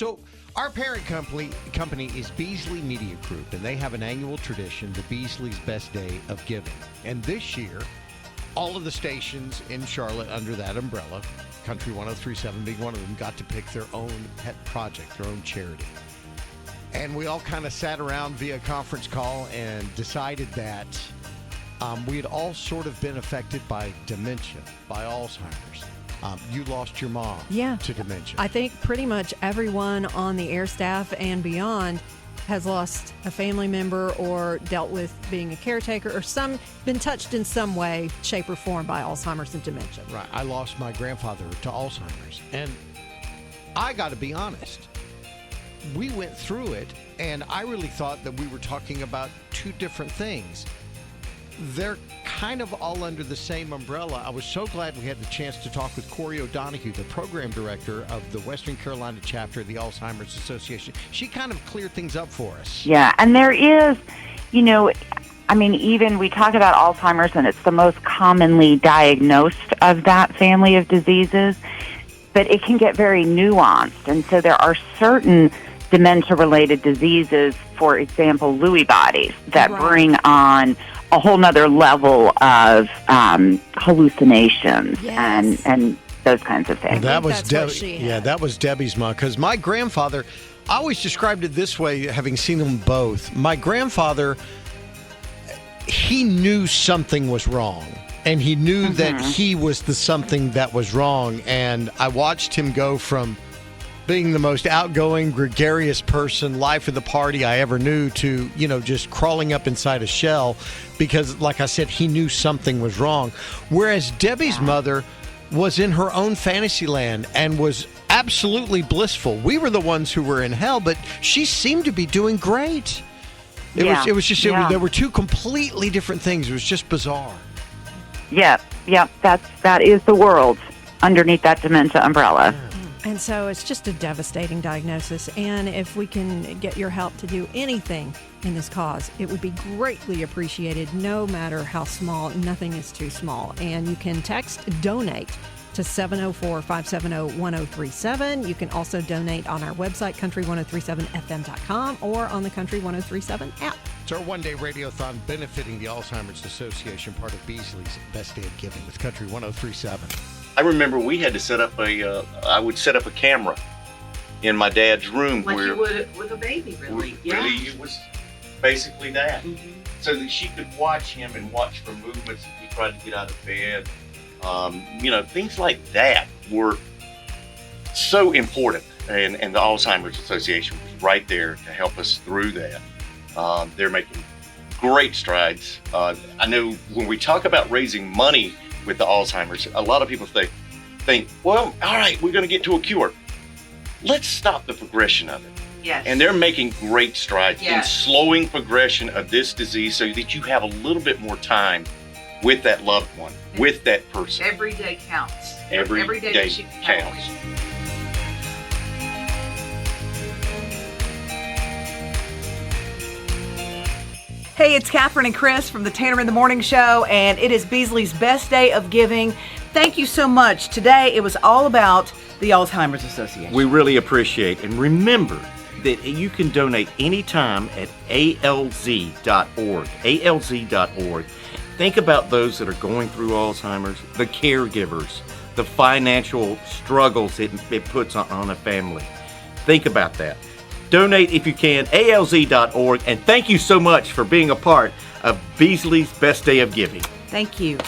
So our parent company is Beasley Media Group, and they have an annual tradition, the Beasley's Best Day of Giving. And this year, all of the stations in Charlotte under that umbrella, Country 103.7 being one of them, got to pick their own pet project, their own charity. And we all kind of sat around via conference call and decided that we had all sort of been affected by dementia, by Alzheimer's. You lost your mom to dementia. I think pretty much everyone on the air staff and beyond has lost a family member or dealt with being a caretaker or been touched in some way, shape, or form by Alzheimer's and dementia. Right. I lost my grandfather to Alzheimer's. And I got to be honest, we went through it, and I really thought that we were talking about two different things. They're kind of all under the same umbrella. I was so glad we had the chance to talk with Corey O'Donoghue, the program director of the Western Carolina chapter of the Alzheimer's Association. She kind of cleared things up for us. Yeah, and there is, even we talk about Alzheimer's, and it's the most commonly diagnosed of that family of diseases, but it can get very nuanced. And so there are certain dementia-related diseases, for example, Lewy bodies, that bring on a whole nother level of hallucinations and those kinds of things. That was that was Debbie's mom. Because my grandfather, I always described it this way, having seen them both. My grandfather, he knew something was wrong. And he knew that he was the something that was wrong. And I watched him go from being the most outgoing, gregarious person, life of the party I ever knew, to, just crawling up inside a shell because, like I said, he knew something was wrong. Whereas Debbie's mother was in her own fantasy land and was absolutely blissful. We were the ones who were in hell, but she seemed to be doing great. There were two completely different things. It was just bizarre. Yeah, that is the world underneath that dementia umbrella. Yeah. And so it's just a devastating diagnosis. And if we can get your help to do anything in this cause, it would be greatly appreciated, no matter how small. Nothing is too small. And you can text DONATE to 704-570-1037. You can also donate on our website, country1037fm.com, or on the Country 1037 app. It's our one-day radiothon benefiting the Alzheimer's Association, part of Beasley's Best Day of Giving with Country 1037. I remember we had to set up I would set up a camera in my dad's room. Like you would with a baby, really. Really, it was basically that. Mm-hmm. So that she could watch him and watch for movements if he tried to get out of bed. Things like that were so important. And the Alzheimer's Association was right there to help us through that. They're making great strides. I know when we talk about raising money with the Alzheimer's, a lot of people think, well, all right, we're going to get to a cure. Let's stop the progression of it. Yes. And they're making great strides in slowing progression of this disease so that you have a little bit more time with that loved one, with that person. Every day counts. Every day counts. Hey, it's Catherine and Chris from the Tanner in the Morning Show, and it is Beasley's Best Day of Giving. Thank you so much. Today, it was all about the Alzheimer's Association. We really appreciate, and remember that you can donate anytime at alz.org. alz.org. Think about those that are going through Alzheimer's, the caregivers, the financial struggles it puts on a family. Think about that. Donate if you can, alz.org, and thank you so much for being a part of Beasley's Best Day of Giving. Thank you.